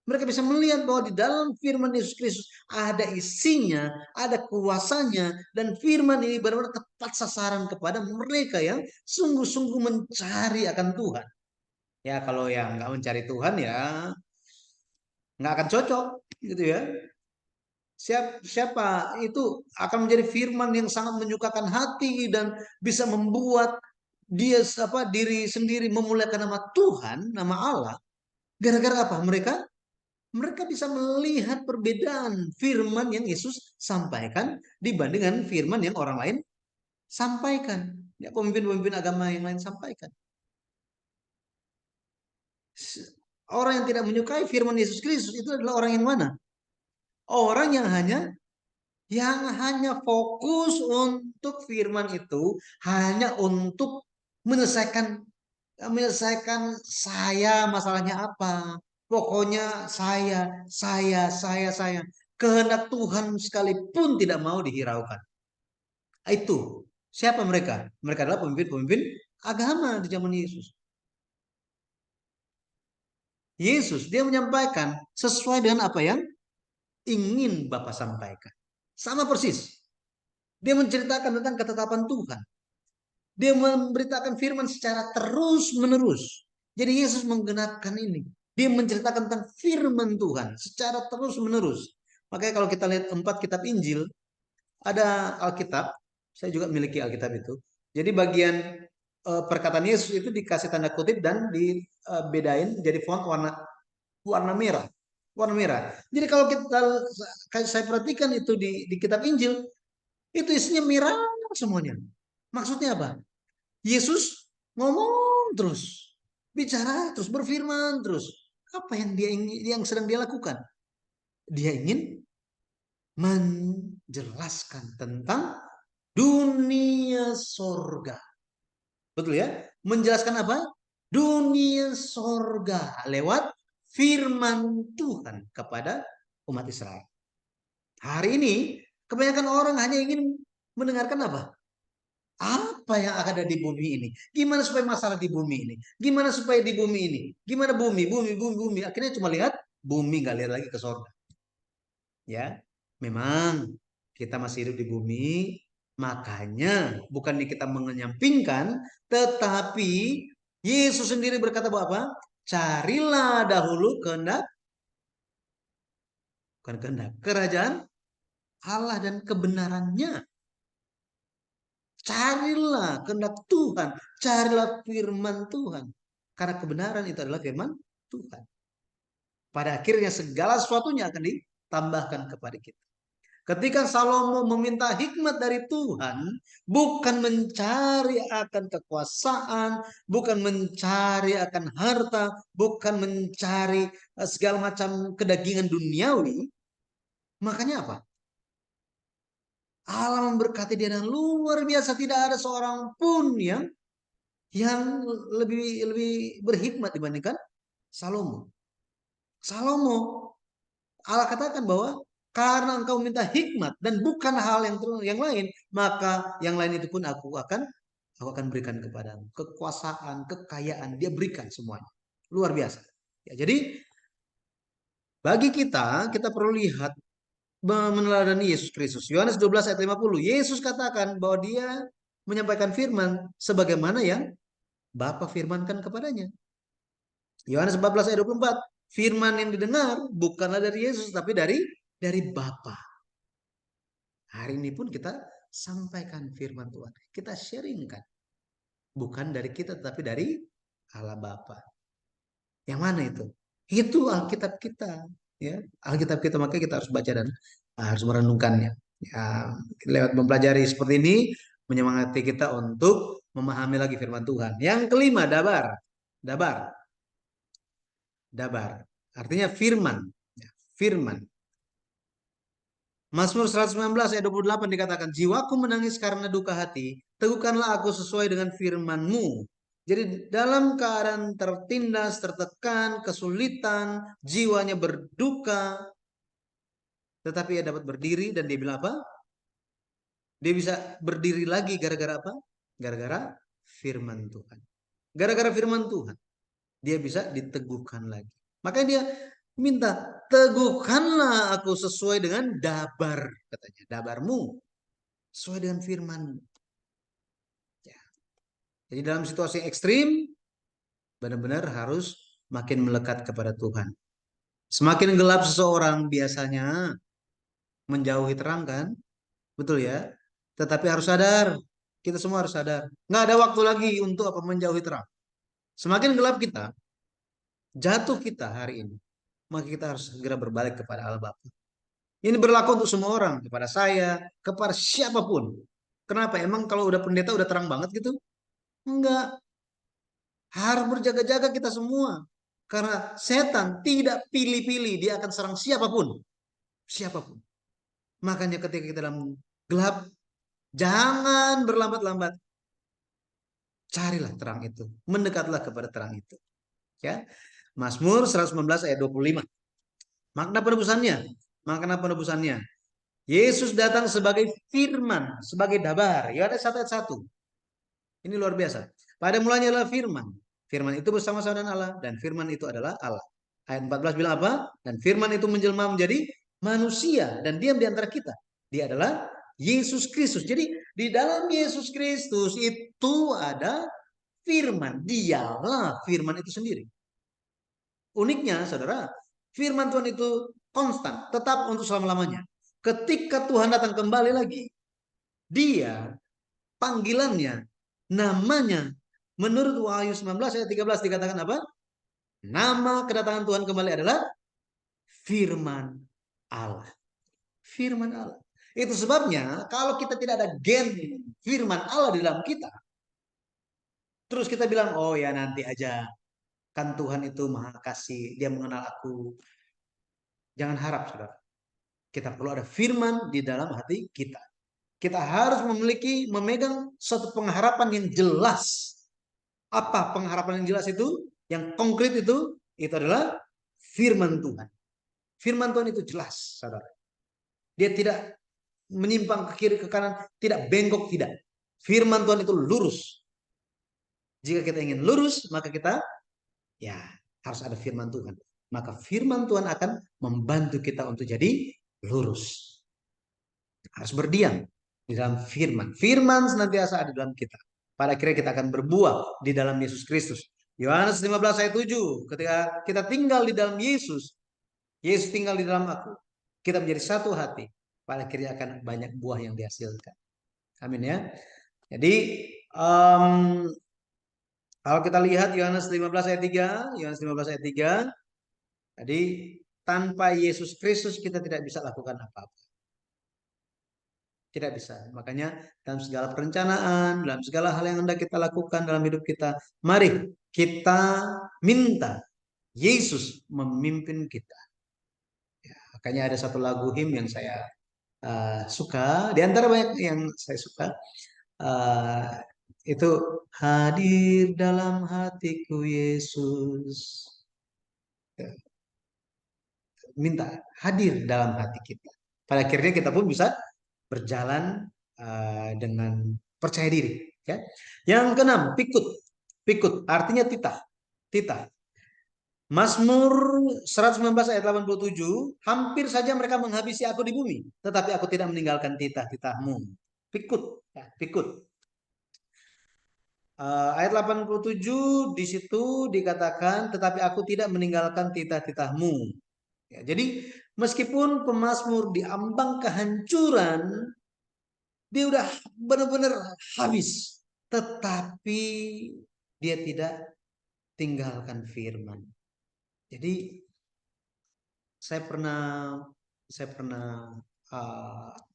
Mereka bisa melihat bahwa di dalam firman Yesus Kristus ada isinya, ada kuasanya, dan firman ini benar-benar tepat sasaran kepada mereka yang sungguh-sungguh mencari akan Tuhan. Ya kalau yang nggak mencari Tuhan ya nggak akan cocok gitu ya. Siapa itu akan menjadi firman yang sangat menyukakan hati dan bisa membuat dia diri sendiri memuliakan nama Tuhan, nama Allah. Gara-gara apa? Mereka bisa melihat perbedaan firman yang Yesus sampaikan dibandingkan firman yang orang lain sampaikan. Ya, pemimpin-pemimpin agama yang lain sampaikan. Orang yang tidak menyukai firman Yesus Kristus itu adalah orang yang mana? Orang yang hanya fokus untuk firman itu hanya untuk menyelesaikan menyelesaikan saya masalahnya apa. Pokoknya saya. Kehendak Tuhan sekalipun tidak mau dihiraukan. Itu siapa mereka? Mereka adalah pemimpin-pemimpin agama di zaman Yesus. Yesus dia menyampaikan sesuai dengan apa yang ingin Bapa sampaikan. Sama persis. Dia menceritakan tentang ketetapan Tuhan. Dia memberitakan firman secara terus-menerus. Jadi Yesus menggenapkan ini. Dia menceritakan tentang firman Tuhan secara terus-menerus. Makanya kalau kita lihat 4 kitab Injil, ada Alkitab. Saya juga memiliki Alkitab itu. Jadi bagian perkataan Yesus itu dikasih tanda kutip dan dibedain jadi font warna merah. Warna merah. Jadi kalau saya perhatikan itu di kitab Injil, itu isinya merah semuanya. Maksudnya apa? Yesus ngomong terus, bicara terus, berfirman terus. Apa yang yang sedang dia lakukan? Dia ingin menjelaskan tentang dunia sorga. Betul ya? Menjelaskan apa? Dunia sorga lewat firman Tuhan kepada umat Israel. Hari ini kebanyakan orang hanya ingin mendengarkan apa? Apa yang akan ada di bumi ini? Gimana supaya masalah di bumi ini? Gimana supaya di bumi ini? Gimana bumi? Akhirnya cuma lihat bumi, nggak lihat lagi ke sorga. Ya, memang kita masih hidup di bumi, makanya bukan kita mengenyampingkan, tetapi Yesus sendiri berkata bahwa apa? Carilah dahulu kehendak kerajaan Allah dan kebenarannya. Carilah kehendak Tuhan, carilah firman Tuhan. Karena kebenaran itu adalah firman Tuhan. Pada akhirnya segala sesuatunya akan ditambahkan kepada kita. Ketika Salomo meminta hikmat dari Tuhan, bukan mencari akan kekuasaan, bukan mencari akan harta, bukan mencari segala macam kedagingan duniawi. Makanya apa? Allah memberkati dia dengan luar biasa. Tidak ada seorang pun yang lebih lebih berhikmat dibandingkan Salomo. Salomo, Allah katakan bahwa karena engkau minta hikmat dan bukan hal yang lain, maka yang lain itu pun aku akan berikan kepadamu. Kekuasaan, kekayaan, dia berikan semuanya. Luar biasa. Ya, jadi bagi kita perlu lihat meneladani Yesus Kristus. Yohanes 12 ayat 50. Yesus katakan bahwa dia menyampaikan firman sebagaimana yang Bapa firmankan kepadanya. Yohanes 14 ayat 24. Firman yang didengar bukanlah dari Yesus tapi dari Bapa. Hari ini pun kita sampaikan firman Tuhan. Kita sharingkan. Bukan dari kita tetapi dari Allah Bapa. Yang mana itu? Itu Alkitab kita, ya. Alkitab kita, makanya kita harus baca dan harus merenungkannya. Ya, lewat mempelajari seperti ini menyemangati kita untuk memahami lagi firman Tuhan. Yang kelima, dabar. Dabar. Dabar. Artinya firman. Ya, firman. Mazmur 119 ayat 28 dikatakan, jiwaku menangis karena duka hati, teguhkanlah aku sesuai dengan firman-Mu. Jadi dalam keadaan tertindas, tertekan, kesulitan, jiwanya berduka, tetapi ia dapat berdiri dan dia bilang apa? Dia bisa berdiri lagi gara-gara apa? Gara-gara firman Tuhan. Gara-gara firman Tuhan, dia bisa diteguhkan lagi. Makanya dia Minta, teguhkanlah aku sesuai dengan dabar, katanya. Dabarmu, sesuai dengan firman. Ya. Jadi dalam situasi ekstrim, benar-benar harus makin melekat kepada Tuhan. Semakin gelap seseorang biasanya menjauhi terang kan? Betul ya? Tetapi harus sadar, kita semua harus sadar. Nggak ada waktu lagi untuk apa menjauhi terang. Semakin gelap kita, jatuh kita hari ini, maka kita harus segera berbalik kepada Allah Bapa. Ini berlaku untuk semua orang, kepada saya, kepada siapapun. Kenapa? Emang kalau udah pendeta udah terang banget gitu? Enggak. Harus berjaga-jaga kita semua. Karena setan tidak pilih-pilih, dia akan serang siapapun. Siapapun. Makanya ketika kita dalam gelap, jangan berlambat-lambat. Carilah terang itu. Mendekatlah kepada terang itu. Ya. Mazmur 119 ayat 25. Makna penebusannya. Makna penebusannya. Yesus datang sebagai firman, sebagai dabar. Ya ada 1 ayat 1. Ini luar biasa. Pada mulanya adalah firman. Firman itu bersama-sama dengan Allah dan firman itu adalah Allah. Ayat 14 bilang apa? Dan firman itu menjelma menjadi manusia dan diam di antara kita. Dia adalah Yesus Kristus. Jadi di dalam Yesus Kristus itu ada firman. Dialah firman itu sendiri. Uniknya saudara, firman Tuhan itu konstan, tetap untuk selama-lamanya. Ketika Tuhan datang kembali lagi, dia panggilannya, namanya, menurut Wahyu 19 ayat 13 dikatakan apa? Nama kedatangan Tuhan kembali adalah firman Allah. Firman Allah. Itu sebabnya kalau kita tidak ada gen firman Allah di dalam kita, terus kita bilang, oh ya nanti aja, kan Tuhan itu maha kasih, dia mengenal aku. Jangan harap saudara. Kita perlu ada firman di dalam hati kita. Kita harus memegang suatu pengharapan yang jelas. Apa pengharapan yang jelas itu? Yang konkret itu adalah firman Tuhan. Firman Tuhan itu jelas, saudara. Dia tidak menyimpang ke kiri ke kanan, tidak bengkok, tidak. Firman Tuhan itu lurus. Jika kita ingin lurus, maka kita ya harus ada firman Tuhan. Maka firman Tuhan akan membantu kita untuk jadi lurus. Harus berdiam di dalam firman. Firman senantiasa ada di dalam kita. Pada akhirnya kita akan berbuah di dalam Yesus Kristus. Yohanes 15 ayat 7. Ketika kita tinggal di dalam Yesus, Yesus tinggal di dalam aku. Kita menjadi satu hati. Pada akhirnya akan banyak buah yang dihasilkan. Amin ya. Jadi kalau kita lihat Yohanes 15 ayat 3, Yohanes 15 ayat 3, jadi tanpa Yesus Kristus kita tidak bisa lakukan apa-apa. Tidak bisa. Makanya dalam segala perencanaan, dalam segala hal yang hendak kita lakukan dalam hidup kita, mari kita minta Yesus memimpin kita. Ya, makanya ada satu lagu him yang saya suka, di antara banyak yang saya suka, uh, itu hadir dalam hatiku Yesus. Ya, minta hadir dalam hati kita. Pada akhirnya kita pun bisa berjalan dengan percaya diri. Ya. Yang keenam, pikut. Pikut artinya titah. Titah. Mazmur 119 ayat 87, hampir saja mereka menghabisi aku di bumi, tetapi aku tidak meninggalkan titah-titahmu. Pikut, ya, pikut. Ayat 87 di situ dikatakan, tetapi aku tidak meninggalkan titah-titahmu. Ya, jadi meskipun pemazmur di ambang kehancuran, dia udah benar-benar habis, tetapi dia tidak tinggalkan firman. Jadi saya pernah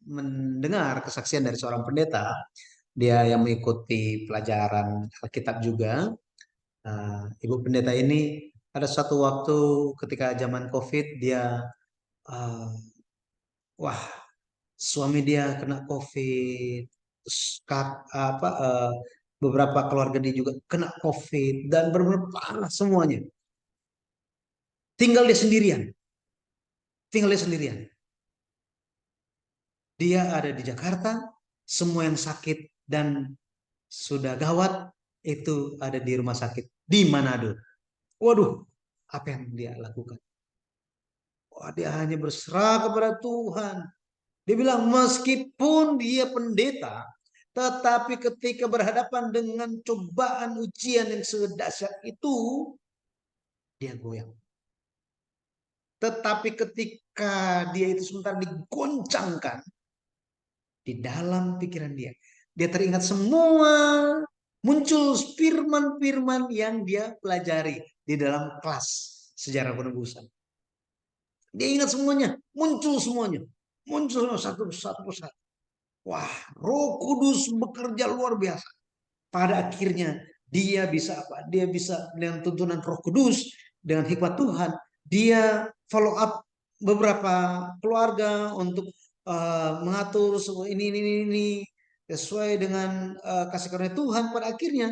mendengar kesaksian dari seorang pendeta, dia yang mengikuti pelajaran Alkitab juga. Ibu pendeta ini ada satu waktu ketika zaman COVID dia wah, suami dia kena COVID, terus beberapa keluarga dia juga kena COVID dan benar-benar parah semuanya. Tinggal dia sendirian, tinggal dia sendirian. Dia ada di Jakarta, semua yang sakit dan sudah gawat itu ada di rumah sakit di Manado. Waduh, apa yang dia lakukan? Wah, dia hanya berserah kepada Tuhan. Dia bilang meskipun dia pendeta, tetapi ketika berhadapan dengan cobaan ujian yang sedahsyat itu, dia goyang. Tetapi ketika dia itu sebentar digoncangkan di dalam pikiran dia, dia teringat semua, muncul firman-firman yang dia pelajari di dalam kelas sejarah penebusan. Dia ingat semuanya, muncul semuanya, muncul satu persatu. Wah, Roh Kudus bekerja luar biasa. Pada akhirnya dia bisa apa? Dia bisa dengan tuntunan Roh Kudus, dengan hikmat Tuhan, dia follow up beberapa keluarga untuk mengatur semua ini sesuai dengan kasih karunia Tuhan. Pada akhirnya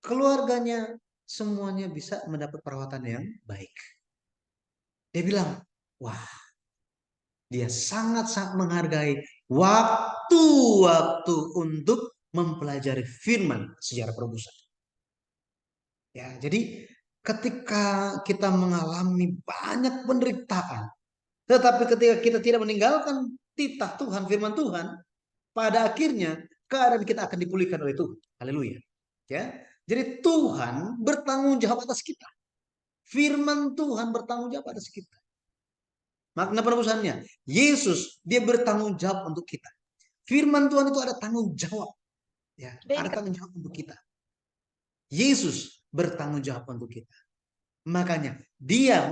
keluarganya semuanya bisa mendapat perawatan yang baik. Dia bilang, wah, dia sangat-sangat menghargai waktu-waktu untuk mempelajari firman sejarah perebusan. Ya, jadi ketika kita mengalami banyak penderitaan, tetapi ketika kita tidak meninggalkan titah Tuhan, firman Tuhan, pada akhirnya keadaan kita akan dipulihkan oleh Tuhan. Haleluya. Ya. Jadi Tuhan bertanggung jawab atas kita. Firman Tuhan bertanggung jawab atas kita. Makna penebusannya, Yesus dia bertanggung jawab untuk kita. Firman Tuhan itu ada tanggung jawab. Ya, ada tanggung jawab untuk kita. Yesus bertanggung jawab untuk kita. Makanya dia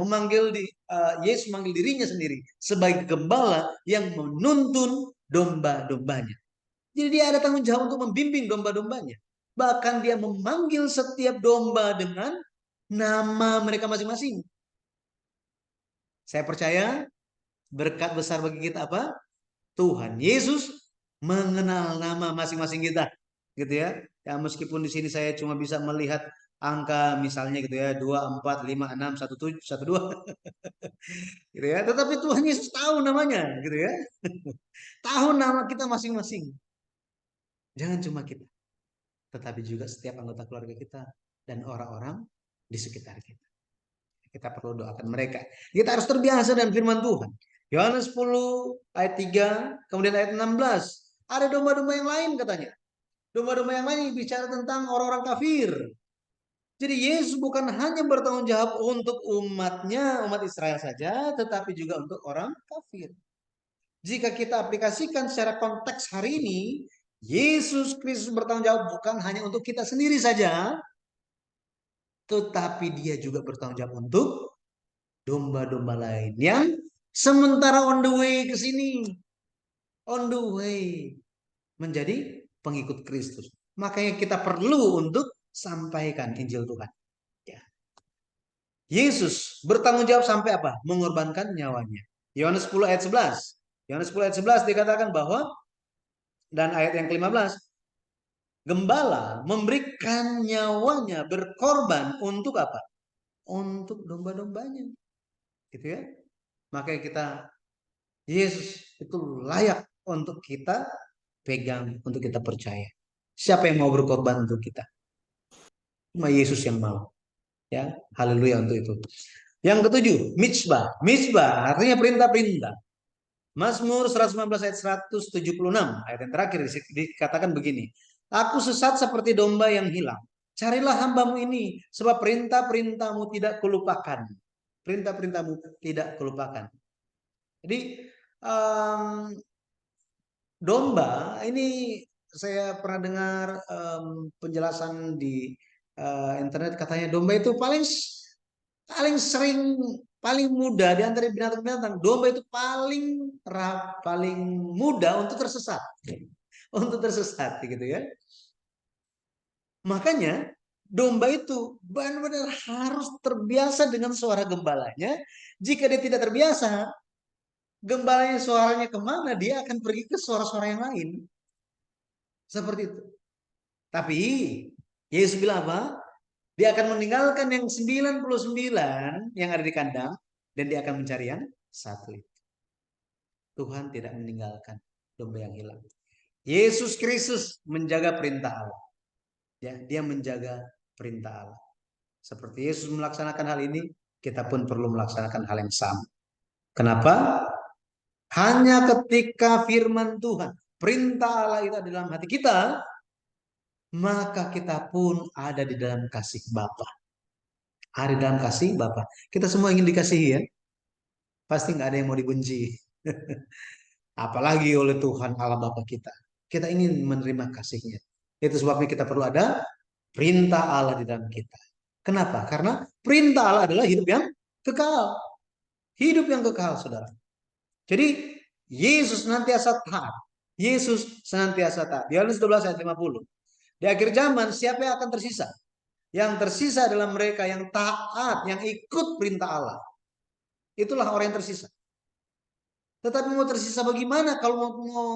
Yesus memanggil dirinya sendiri sebagai gembala yang menuntun domba-dombanya. Jadi dia ada tanggung jawab untuk membimbing domba-dombanya. Bahkan dia memanggil setiap domba dengan nama mereka masing-masing. Saya percaya berkat besar bagi kita apa? Tuhan Yesus mengenal nama masing-masing kita, gitu ya. Ya meskipun di sini saya cuma bisa melihat angka misalnya gitu ya 2, 4, 5, 6, 1, 7, 1, 2 gitu ya. Tetapi Tuhan Yesus tahu namanya gitu ya. Tahu nama kita masing-masing. Jangan cuma kita, tetapi juga setiap anggota keluarga kita dan orang-orang di sekitar kita. Kita perlu doakan mereka. Kita harus terbiasa dengan firman Tuhan. Yohanes 10 ayat 3, kemudian ayat 16. Ada domba-domba yang lain katanya. Domba-domba yang lain bicara tentang orang-orang kafir. Jadi Yesus bukan hanya bertanggung jawab untuk umatnya, umat Israel saja, tetapi juga untuk orang kafir. Jika kita aplikasikan secara konteks hari ini, Yesus Kristus bertanggung jawab bukan hanya untuk kita sendiri saja, tetapi dia juga bertanggung jawab untuk domba-domba lain yang sementara on the way ke sini, on the way menjadi pengikut Kristus. Makanya kita perlu untuk sampaikan Injil Tuhan. Ya. Yesus bertanggung jawab sampai apa? Mengorbankan nyawanya. Yohanes 10 ayat 11. Yohanes 10 ayat 11 dikatakan bahwa dan ayat yang ke-15, gembala memberikan nyawanya berkorban untuk apa? Untuk domba-dombanya. Gitu ya. Makanya kita Yesus itu layak untuk kita pegang, untuk kita percaya. Siapa yang mau berkorban untuk kita? Cuma Yesus yang mau. Ya, haleluya untuk itu. Yang ketujuh, mitzvah. Mitzvah artinya perintah-perintah. Mazmur 119 ayat 176, ayat yang terakhir dikatakan begini. Aku sesat seperti domba yang hilang. Carilah hambamu ini, sebab perintah-perintahmu tidak kulupakan. Perintah-perintahmu tidak kulupakan. Jadi domba ini saya pernah dengar penjelasan di internet, katanya domba itu paling sering, paling mudah di antara binatang-binatang. Domba itu paling mudah untuk tersesat. Untuk tersesat gitu ya. Makanya domba itu benar-benar harus terbiasa dengan suara gembalanya. Jika dia tidak terbiasa, gembalanya suaranya kemana, dia akan pergi ke suara-suara yang lain. Seperti itu. Tapi Yesus bilang apa? Dia akan meninggalkan yang 99 yang ada di kandang dan dia akan mencari yang satu itu. Tuhan tidak meninggalkan domba yang hilang. Yesus Kristus menjaga perintah Allah. Ya, dia menjaga perintah Allah. Seperti Yesus melaksanakan hal ini, kita pun perlu melaksanakan hal yang sama. Kenapa? Hanya ketika firman Tuhan, perintah Allah itu ada dalam hati kita, maka kita pun ada di dalam kasih Bapa. Ada di dalam kasih Bapa. Kita semua ingin dikasihi ya. Pasti nggak ada yang mau dibenci. Apalagi oleh Tuhan Allah Bapa kita. Kita ingin menerima kasihnya. Itu sebabnya kita perlu ada perintah Allah di dalam kita. Kenapa? Karena perintah Allah adalah hidup yang kekal. Hidup yang kekal, saudara. Jadi, Yesus senantiasa taat. Yesus senantiasa taat. Di Yohanes 12 ayat 50. Di akhir zaman, siapa yang akan tersisa? Yang tersisa adalah mereka yang taat, yang ikut perintah Allah. Itulah orang yang tersisa. Tetapi mau tersisa bagaimana kalau mau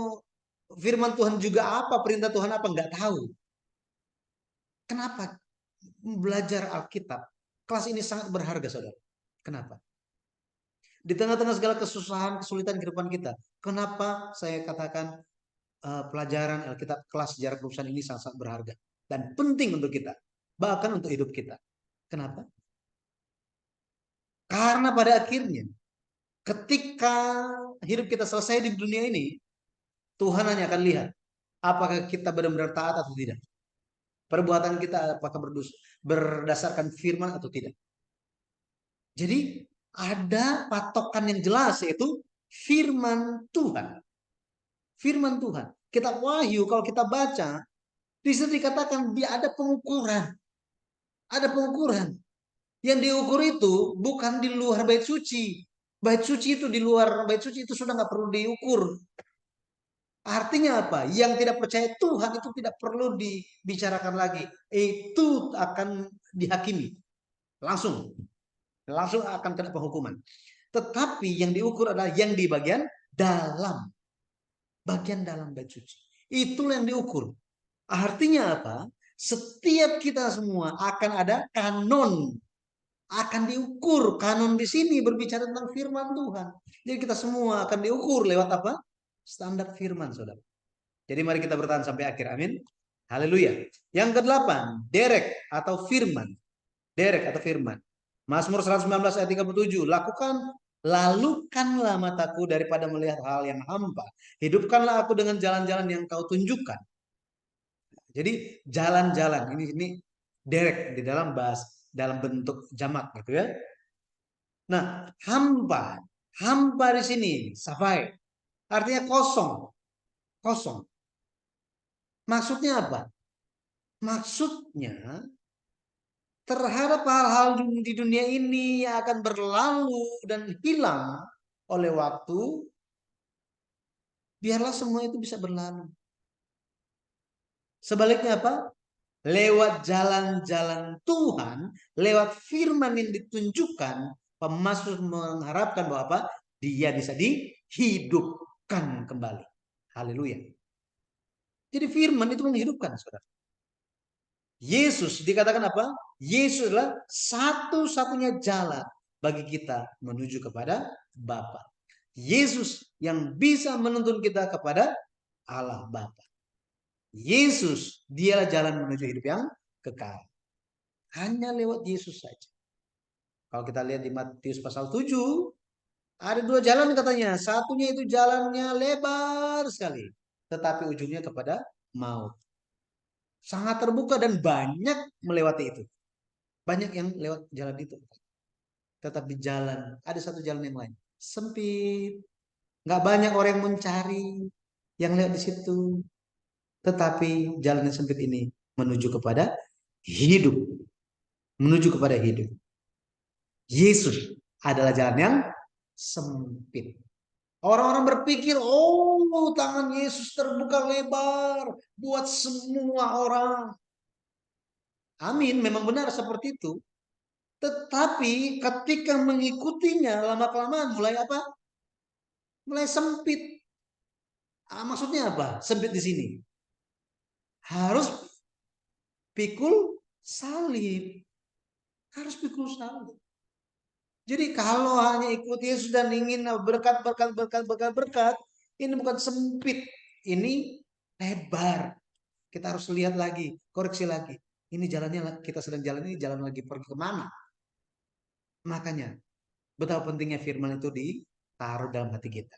firman Tuhan juga apa, perintah Tuhan apa, nggak tahu. Kenapa? Belajar Alkitab, kelas ini sangat berharga, saudara. Kenapa? Di tengah-tengah segala kesusahan, kesulitan kehidupan kita. Kenapa saya katakan pelajaran Alkitab kelas sejarah perusahaan ini sangat-sangat berharga. Dan penting untuk kita. Bahkan untuk hidup kita. Kenapa? Karena pada akhirnya, ketika hidup kita selesai di dunia ini, Tuhan hanya akan lihat apakah kita benar-benar taat atau tidak. Perbuatan kita apakah berdasarkan firman atau tidak. Jadi ada patokan yang jelas yaitu firman Tuhan. Firman Tuhan. Kitab Wahyu kalau kita baca, di situ dikatakan dia ada pengukuran. Ada pengukuran. Yang diukur itu bukan di luar bait suci. Bait suci itu di luar bait suci itu sudah nggak perlu diukur. Artinya apa? Yang tidak percaya Tuhan itu tidak perlu dibicarakan lagi. Itu akan dihakimi. Langsung. Langsung akan kena penghukuman. Tetapi yang diukur adalah yang di bagian dalam. Bagian dalam bait suci. Itulah yang diukur. Artinya apa? Setiap kita semua akan ada kanon. Akan diukur. Kanon di sini berbicara tentang firman Tuhan. Jadi kita semua akan diukur lewat apa? Standar firman, saudara. Jadi mari kita bertahan sampai akhir. Amin. Haleluya. Yang kedelapan, derek atau firman. Derek atau firman. Mazmur 119 ayat 37. Lalukanlah mataku daripada melihat hal yang hampa. Hidupkanlah aku dengan jalan-jalan yang kau tunjukkan. Jadi jalan-jalan ini derek di dalam dalam bentuk jamak gitu ya. Nah, hampa di sini safai artinya kosong, kosong. Maksudnya apa? Maksudnya terhadap hal-hal di dunia ini yang akan berlalu dan hilang oleh waktu, biarlah semua itu bisa berlalu. Sebaliknya apa? Lewat jalan-jalan Tuhan, lewat firman yang ditunjukkan, pemazmur mengharapkan bahwa apa? Dia bisa dihidupkan kembali. Haleluya. Jadi firman itu menghidupkan, saudara. Yesus dikatakan apa? Yesus adalah satu-satunya jalan bagi kita menuju kepada Bapa. Yesus yang bisa menuntun kita kepada Allah Bapa. Yesus dialah jalan menuju hidup yang kekal. Hanya lewat Yesus saja. Kalau kita lihat di Matius pasal 7, ada dua jalan katanya. Satunya itu jalannya lebar sekali. Tetapi ujungnya kepada maut. Sangat terbuka dan banyak melewati itu. Banyak yang lewat jalan itu. Tetapi jalan, ada satu jalan yang lain. Sempit. Nggak banyak orang yang mencari yang lewat di situ. Tetapi jalan yang sempit ini menuju kepada hidup. Menuju kepada hidup. Yesus adalah jalan yang sempit. Orang-orang berpikir, oh tangan Yesus terbuka lebar buat semua orang. Amin, memang benar seperti itu. Tetapi ketika mengikutinya lama-kelamaan mulai apa? Mulai sempit. Maksudnya apa? Sempit di sini. Harus pikul salib. Harus pikul salib. Jadi kalau hanya ikut Yesus dan ingin berkat, ini bukan sempit. Ini lebar. Kita harus lihat lagi, koreksi lagi. Ini jalannya kita sedang jalan ini jalan lagi pergi kemana? Makanya betapa pentingnya firman itu ditaruh dalam hati kita.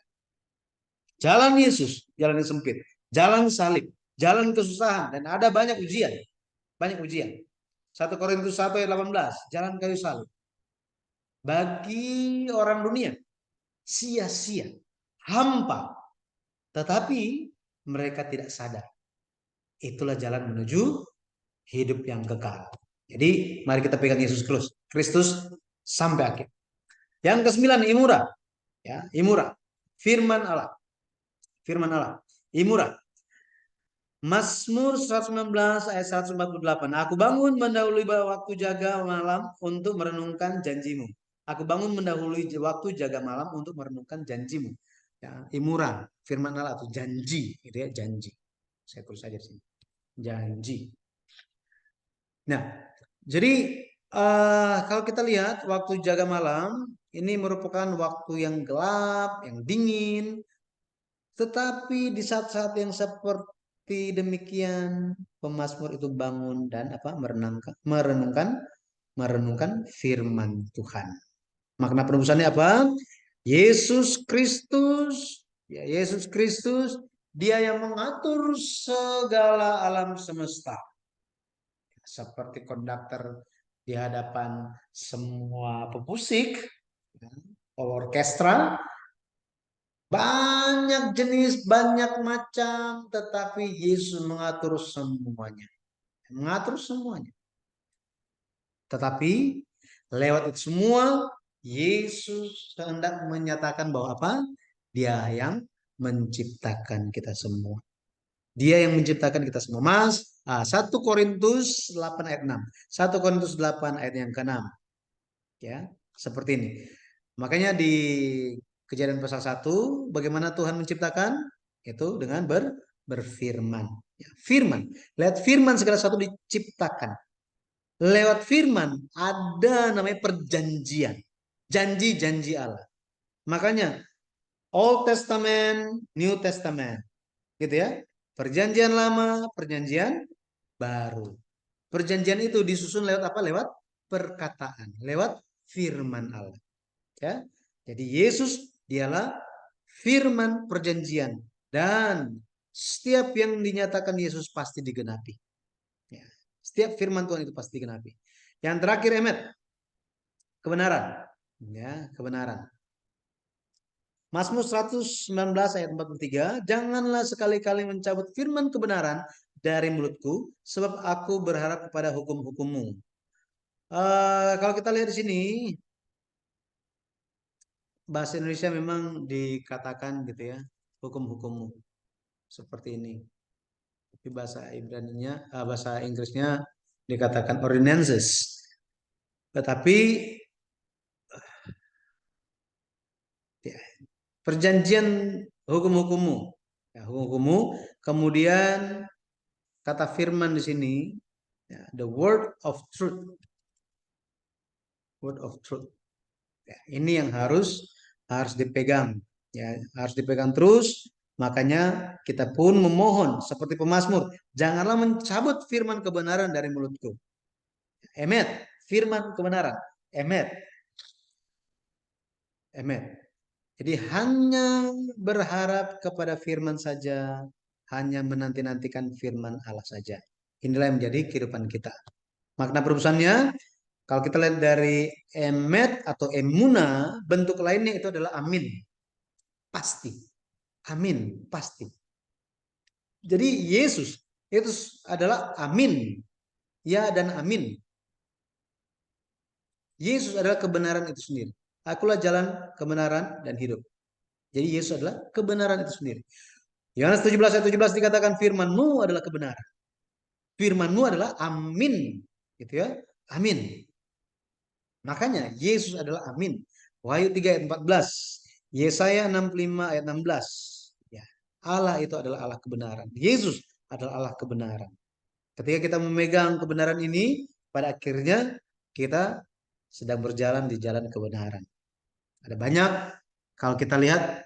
Jalan Yesus, jalan yang sempit, jalan salib, jalan kesusahan, dan ada banyak ujian. Banyak ujian. 1 Korintus 1 ayat 18, jalan kayu salib. Bagi orang dunia, sia-sia, hampa. Tetapi mereka tidak sadar. Itulah jalan menuju hidup yang kekal. Jadi mari kita pegang Yesus Kristus sampai akhir. Yang kesembilan, imura. Ya, imura. Firman Allah. Firman Allah. Imura. Mazmur 119 ayat 148. Aku bangun mendahului waktu jaga malam untuk merenungkan janjimu. Aku bangun mendahului waktu jaga malam untuk merenungkan janjimu. Ya, imuran, firman Allah itu janji, gitu ya, janji. Saya tulis saja di sini. Janji. Nah, jadi kalau kita lihat waktu jaga malam ini merupakan waktu yang gelap, yang dingin. Tetapi di saat-saat yang seperti demikian, pemazmur itu bangun dan merenungkan firman Tuhan. Makna penebusannya apa? Yesus Kristus, ya Yesus Kristus, Dia yang mengatur segala alam semesta. Seperti konduktor di hadapan semua pemusik, orkestra, banyak jenis, banyak macam, tetapi Yesus mengatur semuanya. Mengatur semuanya. Tetapi lewat itu semua, Yesus hendak menyatakan bahwa apa? Dia yang menciptakan kita semua. Dia yang menciptakan kita semua. 1 Korintus 8 ayat 6. 1 Korintus 8 ayat yang ke-6. Ya, seperti ini. Makanya di Kejadian pasal 1, bagaimana Tuhan menciptakan? Itu dengan berfirman. Ya, firman. Lewat firman segala sesuatu diciptakan. Lewat firman ada namanya perjanjian. Janji-janji Allah. Makanya Old Testament, New Testament. Gitu ya. Perjanjian lama, perjanjian baru. Perjanjian itu disusun lewat apa? Lewat perkataan, lewat firman Allah. Ya. Jadi Yesus dialah firman perjanjian dan setiap yang dinyatakan Yesus pasti digenapi. Ya. Setiap firman Tuhan itu pasti digenapi. Yang terakhir, Emet, kebenaran. Ya, kebenaran. Mazmur 119 ayat 43, janganlah sekali-kali mencabut firman kebenaran dari mulutku, sebab aku berharap kepada hukum-hukummu. Kalau kita lihat di sini, bahasa Indonesia memang dikatakan gitu ya, hukum-hukummu seperti ini. Tapi bahasa Inggrisnya dikatakan ordinances. Tetapi ya, perjanjian hukum-hukummu, ya, hukum-hukummu. Kemudian kata firman di sini, ya, the word of truth, word of truth. Ya, ini yang harus dipegang, ya, harus dipegang terus. Makanya kita pun memohon seperti pemazmur, janganlah mencabut firman kebenaran dari mulutku. Emet, firman kebenaran. Emet. Emet. Jadi hanya berharap kepada firman saja, hanya menanti-nantikan firman Allah saja. Inilah yang menjadi kehidupan kita. Makna perubahannya, kalau kita lihat dari emet atau emuna, bentuk lainnya itu adalah amin. Pasti. Amin, pasti. Jadi Yesus itu adalah amin. Ya dan amin. Yesus adalah kebenaran itu sendiri. Akulah jalan, kebenaran, dan hidup. Jadi Yesus adalah kebenaran itu sendiri. Yohanes 17 ayat 17 dikatakan firman-Mu adalah kebenaran. Firman-Mu adalah amin. Gitu ya. Amin. Makanya Yesus adalah amin. Wahyu 3 ayat 14. Yesaya 65 ayat 16. Ya. Allah itu adalah Allah kebenaran. Yesus adalah Allah kebenaran. Ketika kita memegang kebenaran ini, pada akhirnya kita sedang berjalan di jalan kebenaran. Ada banyak, kalau kita lihat,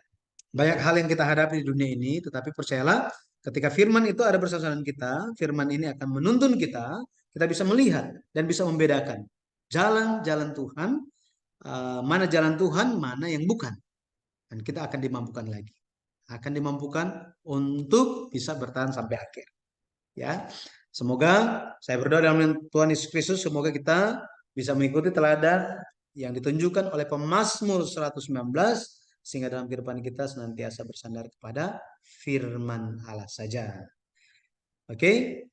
banyak hal yang kita hadapi di dunia ini, tetapi percayalah, ketika firman itu ada bersama dengan kita, firman ini akan menuntun kita bisa melihat dan bisa membedakan jalan-jalan Tuhan mana jalan Tuhan, mana yang bukan. Dan kita akan dimampukan lagi. Akan dimampukan untuk bisa bertahan sampai akhir. Ya, semoga saya berdoa dalam nama Tuhan Yesus Kristus, semoga kita bisa mengikuti teladan yang ditunjukkan oleh pemazmur 119 sehingga dalam kehidupan kita senantiasa bersandar kepada firman Allah saja. Oke.